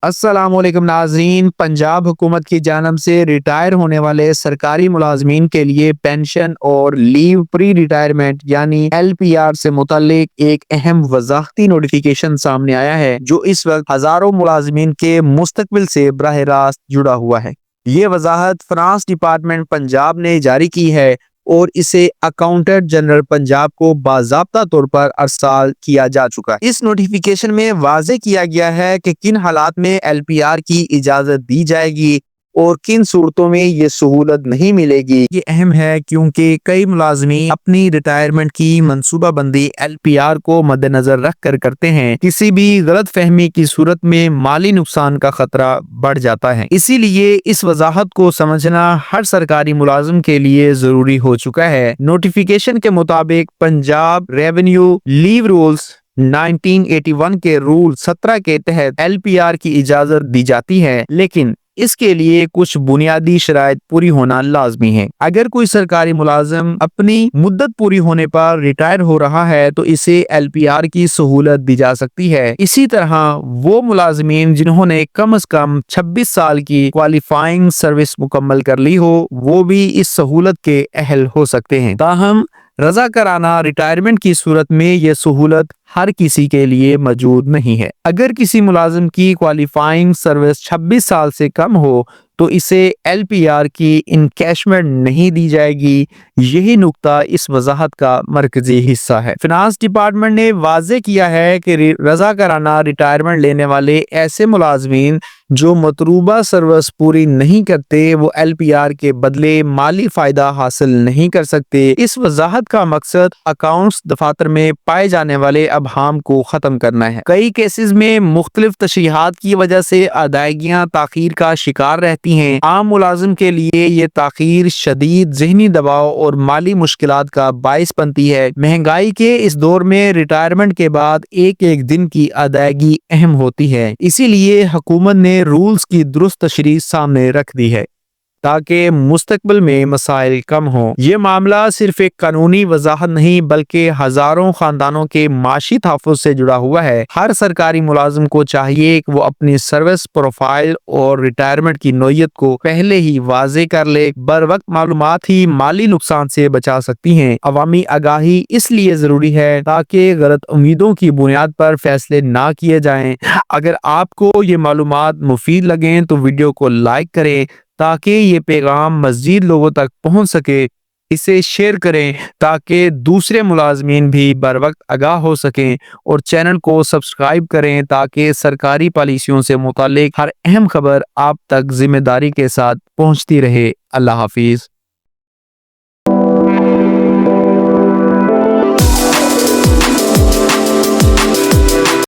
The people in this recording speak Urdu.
السلام علیکم ناظرین، پنجاب حکومت کی جانب سے ریٹائر ہونے والے سرکاری ملازمین کے لیے پینشن اور لیو پری ریٹائرمنٹ یعنی LPR سے متعلق ایک اہم وضاحتی نوٹیفیکیشن سامنے آیا ہے جو اس وقت ہزاروں ملازمین کے مستقبل سے براہ راست جڑا ہوا ہے۔ یہ وضاحت فنانس ڈپارٹمنٹ پنجاب نے جاری کی ہے اور اسے اکاؤنٹنٹ جنرل پنجاب کو باضابطہ طور پر ارسال کیا جا چکا ہے۔ اس نوٹیفیکیشن میں واضح کیا گیا ہے کہ کن حالات میں LPR کی اجازت دی جائے گی اور کن صورتوں میں یہ سہولت نہیں ملے گی۔ یہ اہم ہے کیونکہ کئی ملازمین اپنی ریٹائرمنٹ کی منصوبہ بندی LPR کو مد نظر رکھ کر کرتے ہیں۔ کسی بھی غلط فہمی کی صورت میں مالی نقصان کا خطرہ بڑھ جاتا ہے، اسی لیے اس وضاحت کو سمجھنا ہر سرکاری ملازم کے لیے ضروری ہو چکا ہے۔ نوٹیفیکیشن کے مطابق پنجاب ریونیو لیو رولز 1981 کے رول 17 کے تحت LPR کی اجازت دی جاتی ہے، لیکن اس کے لیے کچھ بنیادی شرائط پوری ہونا لازمی ہے۔ اگر کوئی سرکاری ملازم اپنی مدت پوری ہونے پر ریٹائر ہو رہا ہے تو اسے LPR کی سہولت دی جا سکتی ہے۔ اسی طرح وہ ملازمین جنہوں نے کم از کم 26 سال کی کوالیفائنگ سروس مکمل کر لی ہو وہ بھی اس سہولت کے اہل ہو سکتے ہیں۔ تاہم رضاکارانہ ریٹائرمنٹ کی صورت میں یہ سہولت ہر کسی کے لیے موجود نہیں ہے۔ اگر کسی ملازم کی کوالیفائنگ سروس 26 سال سے کم ہو تو اسے LPR کی انکیشمنٹ نہیں دی جائے گی۔ یہی نقطہ اس وضاحت کا مرکزی حصہ ہے۔ فنانس ڈپارٹمنٹ نے واضح کیا ہے کہ رضاکارانہ ریٹائرمنٹ لینے والے ایسے ملازمین جو مطلوبہ سروس پوری نہیں کرتے وہ LPR کے بدلے مالی فائدہ حاصل نہیں کر سکتے۔ اس وضاحت کا مقصد اکاؤنٹس دفاتر میں پائے جانے والے ابہام کو ختم کرنا ہے۔ کئی کیسز میں مختلف تشریحات کی وجہ سے ادائیگیاں تاخیر کا شکار رہتی ہیں۔ عام ملازم کے لیے یہ تاخیر شدید ذہنی دباؤ اور مالی مشکلات کا باعث بنتی ہے۔ مہنگائی کے اس دور میں ریٹائرمنٹ کے بعد ایک ایک دن کی ادائیگی اہم ہوتی ہے، اسی لیے حکومت نے رولز کی درست تشریح سامنے رکھ دی ہے تاکہ مستقبل میں مسائل کم ہوں۔ یہ معاملہ صرف ایک قانونی وضاحت نہیں بلکہ ہزاروں خاندانوں کے معاشی تحفظ سے جڑا ہوا ہے۔ ہر سرکاری ملازم کو چاہیے کہ وہ اپنی سروس پروفائل اور ریٹائرمنٹ کی نوعیت کو پہلے ہی واضح کر لے۔ بر وقت معلومات ہی مالی نقصان سے بچا سکتی ہیں۔ عوامی آگاہی اس لیے ضروری ہے تاکہ غلط امیدوں کی بنیاد پر فیصلے نہ کیے جائیں۔ اگر آپ کو یہ معلومات مفید لگیں تو ویڈیو کو لائک کریں تاکہ یہ پیغام مزید لوگوں تک پہنچ سکے۔ اسے شیئر کریں تاکہ دوسرے ملازمین بھی بر وقت آگاہ ہو سکیں، اور چینل کو سبسکرائب کریں تاکہ سرکاری پالیسیوں سے متعلق ہر اہم خبر آپ تک ذمہ داری کے ساتھ پہنچتی رہے۔ اللہ حافظ۔